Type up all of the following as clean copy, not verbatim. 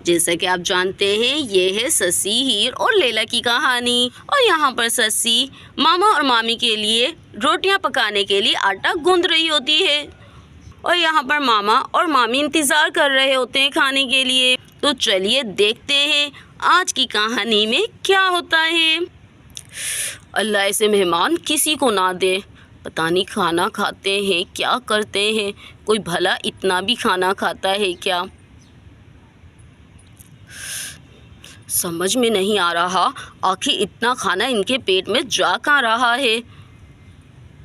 जैसा कि आप जानते हैं ये है ससी, हीर और लैला की कहानी। और यहाँ पर ससी मामा और मामी के लिए रोटियाँ पकाने के लिए आटा गूंद रही होती है और यहाँ पर मामा और मामी इंतज़ार कर रहे होते हैं खाने के लिए। तो चलिए देखते हैं आज की कहानी में क्या होता है। अल्लाह ऐसे मेहमान किसी को ना दे, पता नहीं खाना खाते हैं क्या करते हैं, कोई भला इतना भी खाना खाता है क्या, समझ में नहीं आ रहा। आखिर इतना खाना इनके पेट में जा कहाँ रहा है।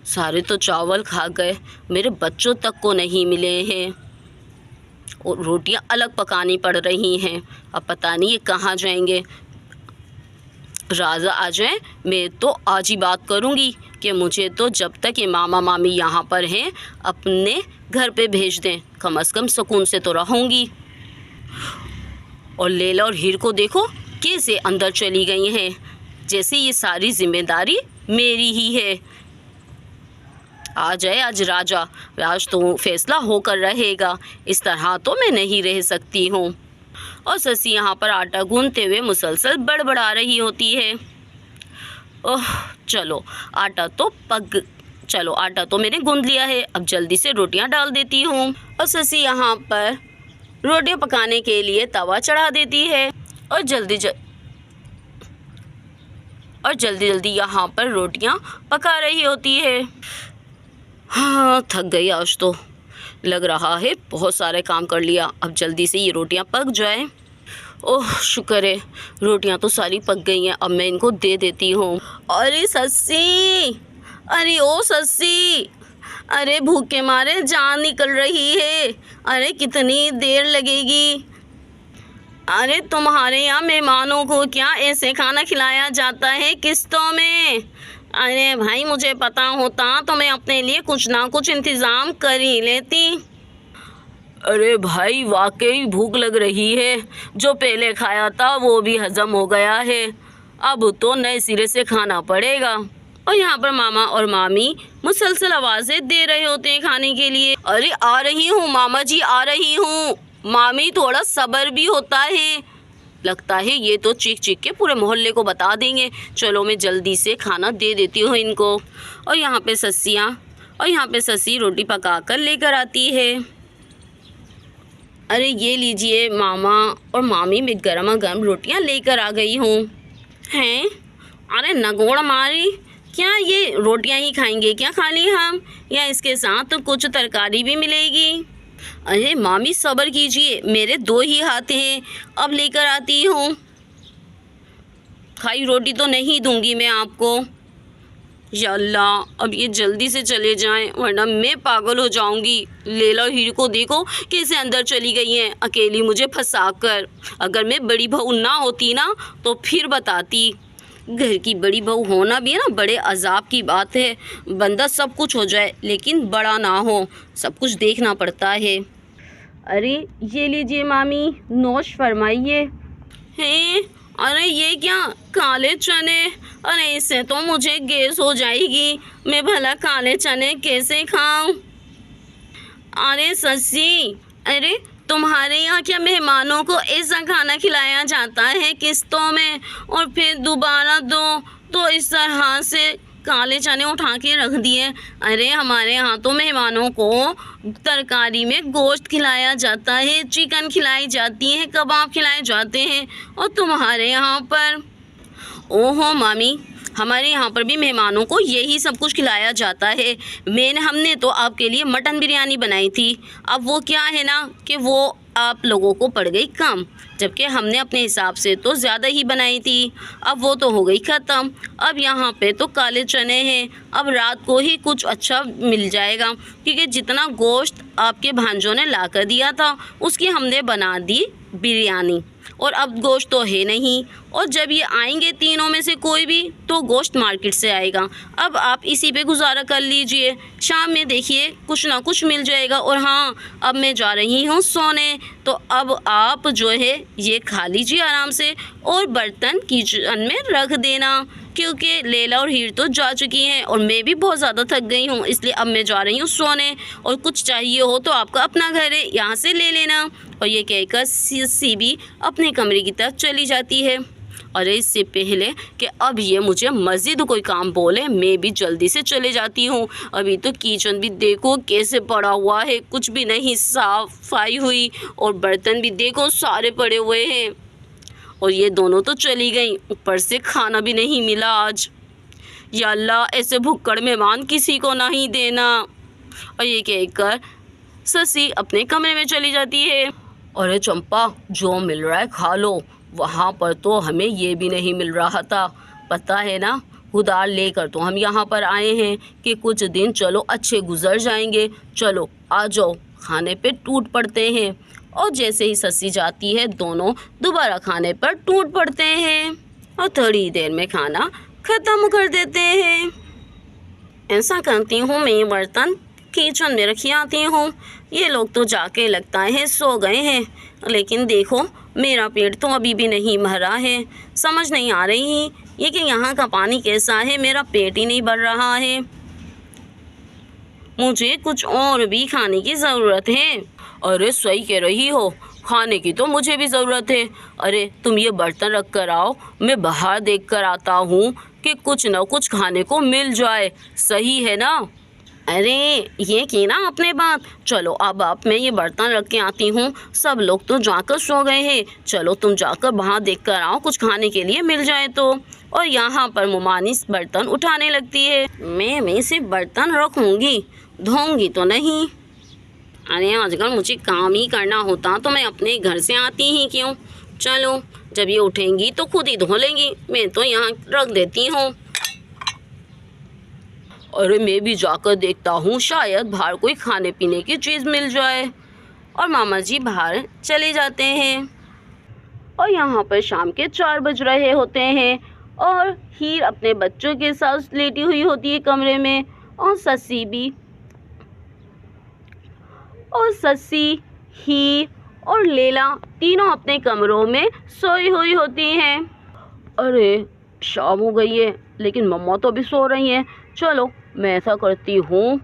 सारे तो चावल खा गए, मेरे बच्चों तक को नहीं मिले हैं और रोटियां अलग पकानी पड़ रही हैं। अब पता नहीं ये कहाँ जाएंगे। राजा आ जाए मैं तो आज ही बात करूँगी कि मुझे तो जब तक ये मामा मामी यहाँ पर हैं अपने घर पे भेज दें, कम से कम सुकून से तो रहूँगी। और लैला और हीर को देखो कैसे अंदर चली गई हैं, जैसे ये सारी जिम्मेदारी मेरी ही है। आ जाए आज राजा, आज तो फैसला होकर रहेगा, इस तरह तो मैं नहीं रह सकती हूँ। और ससी यहाँ पर आटा गूंथते हुए मुसलसल बड़बड़ा रही होती है। ओह चलो आटा तो मैंने गूंथ लिया है, अब जल्दी से रोटियाँ डाल देती हूँ। और ससी यहाँ पर रोटियाँ पकाने के लिए तवा चढ़ा देती है और जल्दी जल्दी यहाँ पर रोटियाँ पका रही होती है। हाँ थक गई आज तो, लग रहा है बहुत सारे काम कर लिया, अब जल्दी से ये रोटियां पक जाए। ओह शुक्र है रोटियां तो सारी पक गई हैं, अब मैं इनको दे देती हूँ। अरे सस्सी, अरे ओ सस्सी, अरे भूख के मारे जान निकल रही है, अरे कितनी देर लगेगी। अरे तुम्हारे यहाँ मेहमानों को क्या ऐसे खाना खिलाया जाता है किस्तों में? अरे भाई मुझे पता होता तो मैं अपने लिए कुछ ना कुछ इंतज़ाम कर ही लेती। अरे भाई वाकई भूख लग रही है, जो पहले खाया था वो भी हजम हो गया है, अब तो नए सिरे से खाना पड़ेगा। और यहाँ पर मामा और मामी मुसलसल आवाज़ें दे रहे होते हैं खाने के लिए। अरे आ रही हूँ मामा जी, आ रही हूँ। मामी थोड़ा सब्र भी होता है, लगता है ये तो चीख चीख के पूरे मोहल्ले को बता देंगे। चलो मैं जल्दी से खाना दे देती हूँ इनको। और यहाँ पे ससी रोटी पका कर लेकर आती है। अरे ये लीजिए मामा और मामी, मैं गर्मा गर्म रोटियाँ लेकर आ गई हूँ। हैं अरे नगोड़ मारी, क्या ये रोटियाँ ही खाएंगे क्या खाली हम, या इसके साथ तो कुछ तरकारी भी मिलेगी? अरे मामी सब्र कीजिए, मेरे 2 ही हाथ हैं, अब लेकर आती हूँ। खाई रोटी तो नहीं दूंगी मैं आपको। या अल्लाह अब ये जल्दी से चले जाएं वरना मैं पागल हो जाऊंगी। लैला और हीर को देखो कैसे अंदर चली गई हैं अकेली मुझे फंसाकर। अगर मैं बड़ी बहू ना होती ना तो फिर बताती। घर की बड़ी बहू होना भी है ना बड़े अजाब की बात है, बंदा सब कुछ हो जाए लेकिन बड़ा ना हो, सब कुछ देखना पड़ता है। अरे ये लीजिए मामी, नोश फरमाइए। हैं अरे ये क्या काले चने, अरे इससे तो मुझे गैस हो जाएगी, मैं भला काले चने कैसे खाऊं? अरे सस्सी, अरे तुम्हारे यहाँ क्या मेहमानों को ऐसा खाना खिलाया जाता है किस्तों में, और फिर दोबारा दो तो इस तरह से काले चने उठा के रख दिए? अरे हमारे यहाँ तो मेहमानों को तरकारी में गोश्त खिलाया जाता है, चिकन खिलाई जाती है, कबाब खिलाए जाते हैं, और तुम्हारे यहाँ पर? ओहो मामी, हमारे यहाँ पर भी मेहमानों को यही सब कुछ खिलाया जाता है। हमने तो आपके लिए मटन बिरयानी बनाई थी, अब वो क्या है ना कि वो आप लोगों को पड़ गई कम, जबकि हमने अपने हिसाब से तो ज़्यादा ही बनाई थी, अब वो तो हो गई ख़त्म। अब यहाँ पे तो काले चने हैं, अब रात को ही कुछ अच्छा मिल जाएगा, क्योंकि जितना गोश्त आपके भांजों ने ला कर दिया था उसकी हमने बना दी बिरयानी, और अब गोश्त तो है नहीं, और जब ये आएंगे तीनों में से कोई भी तो गोश्त मार्केट से आएगा। अब आप इसी पे गुजारा कर लीजिए, शाम में देखिए कुछ ना कुछ मिल जाएगा। और हाँ अब मैं जा रही हूँ सोने, तो अब आप जो है ये खा लीजिए आराम से, और बर्तन किचन में रख देना, क्योंकि लैला और हीर तो जा चुकी हैं और मैं भी बहुत ज़्यादा थक गई हूँ, इसलिए अब मैं जा रही हूँ सोने। और कुछ चाहिए हो तो आपका अपना घर है, यहाँ से ले लेना। और ये कहकर सस्सी भी अपने कमरे की तरफ चली जाती है। और इससे पहले कि अब ये मुझे मज़ीद कोई काम बोले, मैं भी जल्दी से चले जाती हूँ। अभी तो किचन भी देखो कैसे पड़ा हुआ है, कुछ भी नहीं सफाई हुई, और बर्तन भी देखो सारे पड़े हुए हैं। और ये दोनों तो चली गई, ऊपर से खाना भी नहीं मिला आज। या अल्लाह, ऐसे भुक्कड़ मेहमान किसी को नहीं देना। और ये कहकर सस्सी अपने कमरे में चली जाती है। अरे चंपा, जो मिल रहा है खा लो, वहाँ पर तो हमें ये भी नहीं मिल रहा था, पता है ना। उधार लेकर तो हम यहाँ पर आए हैं कि कुछ दिन चलो अच्छे गुजर जाएंगे, चलो आ जाओ, खाने पे टूट पड़ते हैं। और जैसे ही सस्सी जाती है, दोनों दोबारा खाने पर टूट पड़ते हैं और थोड़ी देर में खाना ख़त्म कर देते हैं। ऐसा करती हूँ, मैं बर्तन किचन में रखी आती हूँ। ये लोग तो जाके लगता है सो गए हैं, लेकिन देखो मेरा पेट तो अभी भी नहीं भरा है। समझ नहीं आ रही ये कि यहाँ का पानी कैसा है, मेरा पेट ही नहीं भर रहा है। मुझे कुछ और भी खाने की ज़रूरत है। अरे सही कह रही हो, खाने की तो मुझे भी ज़रूरत है। अरे तुम ये बर्तन रख कर आओ, मैं बाहर देख कर आता हूँ कि कुछ न कुछ खाने को मिल जाए, सही है ना। अरे ये की ना आपने बात, चलो अब आप मैं ये बर्तन रख के आती हूँ। सब लोग तो जाकर सो गए हैं, चलो तुम जाकर बाहर देख कर आओ, कुछ खाने के लिए मिल जाए तो। और यहाँ पर मुमानी बर्तन उठाने लगती है। मैं सिर्फ बर्तन रखूँगी, धोऊँगी तो नहीं। अरे आजकल मुझे काम ही करना होता तो मैं अपने घर से आती ही क्यों। चलो जब ये उठेंगी तो खुद ही धो लेंगी, मैं तो यहाँ रख देती हूँ। अरे मैं भी जाकर देखता हूँ, शायद बाहर कोई खाने पीने की चीज़ मिल जाए। और मामा जी बाहर चले जाते हैं। और यहाँ पर शाम के 4 बज रहे होते हैं और हीर अपने बच्चों के साथ लेटी हुई होती है कमरे में, और सस्सी भी। और सस्सी, हीर और लैला तीनों अपने कमरों में सोई हुई होती हैं। अरे शाम हो गई है, लेकिन मम्मा तो अभी सो रही हैं। चलो मैं ऐसा करती हूँ,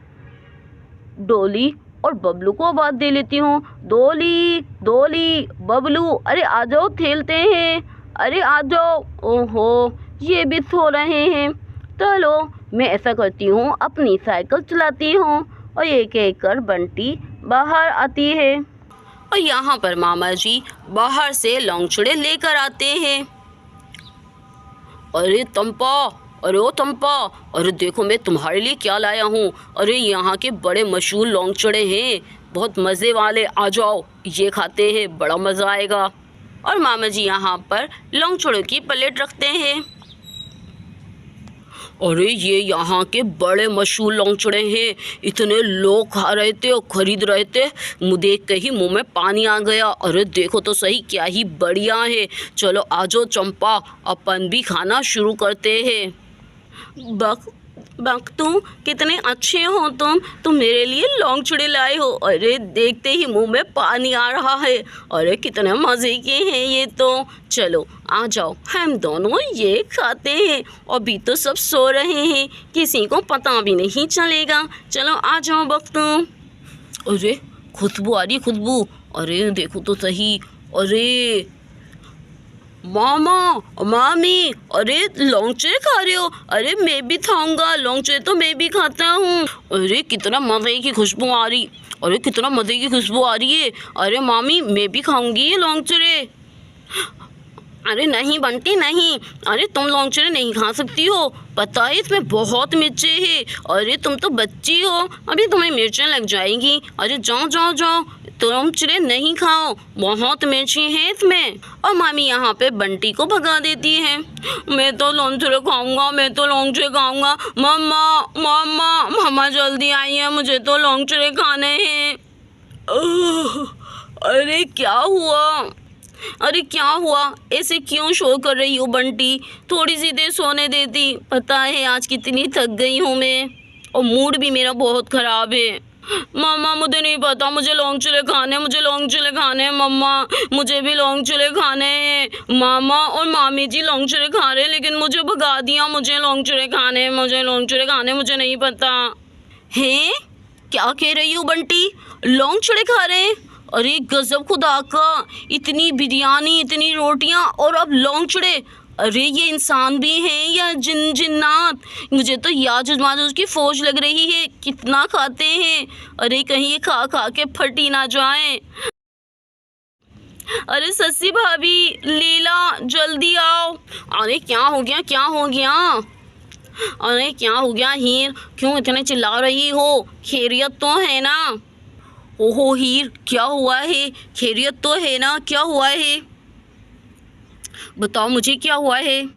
डोली और बबलू को आवाज़ दे लेती हूँ। डोली, डोली, बबलू, अरे आ जाओ खेलते हैं, अरे आ जाओ। ओहो, ये भी सो रहे हैं। चलो मैं ऐसा करती हूँ, अपनी साइकिल चलाती हूँ। और ये कहकर बंटी बाहर आती है। और यहाँ पर मामा जी बाहर से लौंगचड़े लेकर आते हैं। अरे तंपा, अरे ओ तंपा, अरे देखो मैं तुम्हारे लिए क्या लाया हूँ। अरे यहाँ के बड़े मशहूर लौंगचड़े हैं, बहुत मज़े वाले, आ जाओ ये खाते हैं, बड़ा मज़ा आएगा। और मामा जी यहाँ पर लौंगचड़ों की प्लेट रखते हैं। अरे ये यहाँ के बड़े मशहूर लौंगचड़े हैं, इतने लोग खा रहे थे और ख़रीद रहे थे, मुँह देख के ही मुँह में पानी आ गया। अरे देखो तो सही, क्या ही बढ़िया है। चलो आ जाओ चंपा, अपन भी खाना शुरू करते हैं। बख्तू, कितने अच्छे हो तुम मेरे लिए लौंगचड़े लाए हो। अरे देखते ही मुंह में पानी आ रहा है। अरे कितने मज़े के हैं ये तो। चलो आ जाओ, हम दोनों ये खाते हैं। अभी तो सब सो रहे हैं, किसी को पता भी नहीं चलेगा। चलो आ जाओ बख्तू। अरे खुशबू आ रही, खुशबू, अरे देखो तो सही। अरे मामा, मामी, अरे लौंगचड़े खा रहे हो। अरे मैं भी खाऊंगा, लौंगचड़े तो मैं भी खाता हूँ। अरे कितना मज़े की खुशबू आ रही, अरे कितना मज़े की खुशबू आ रही है। अरे मामी, मैं भी खाऊंगी ये लौंगचड़े। अरे नहीं बंटी नहीं, अरे तुम लौंगचड़े नहीं खा सकती हो, पता है इसमें बहुत मिर्चें हैं। अरे तुम तो बच्ची हो, अभी तुम्हें मिर्चें लग जाएंगी। अरे जाओ जाओ जाओ, लौंगचड़े नहीं खाओ, बहुत मिर्ची हैं इसमें। और मामी यहाँ पे बंटी को भगा देती है। मैं तो लौंगचड़े खाऊंगा, मैं तो लौंगचड़े खाऊंगा। मम्मा, मम्मा, मम्मा जल्दी आइए, मुझे तो लौंगचड़े खाने हैं। अरे क्या हुआ, अरे क्या हुआ, ऐसे क्यों शोर कर रही हो बंटी? थोड़ी सी देर सोने देती, पता है आज कितनी थक गई हूँ मैं, और मूड भी मेरा बहुत ख़राब है। मम्मा मुझे नहीं पता, मुझे लौंगचड़े खाने, मुझे लौंगचड़े खाने हैं मम्मा, मुझे भी लौंगचड़े खाने हैं। मामा और मामी जी लौंगचड़े खा रहे हैं, लेकिन मुझे भगा दिया। मुझे लौंगचड़े खाने हैं, मुझे लौंगचड़े खाने, मुझे नहीं पता। हैं, क्या कह रही हो बंटी? लौंगचड़े खा रहे हैं? अरे गजब खुदा का, इतनी बिरयानी, इतनी रोटियां और अब लौंग-चिड़े। अरे ये इंसान भी हैं या जिन्नात? मुझे तो याजुज माजुज की फौज लग रही है, कितना खाते हैं। अरे कहीं ये खा खा के फट ही ना जाएं। अरे सस्सी भाभी, लीला जल्दी आओ। अरे क्या हो गया, क्या हो गया? अरे क्या हो गया हीर, क्यों इतने चिल्ला रही हो? खैरियत तो है ना? ओहो हीर, क्या हुआ है? खैरियत तो है ना? क्या हुआ है? बताओ मुझे, क्या हुआ है?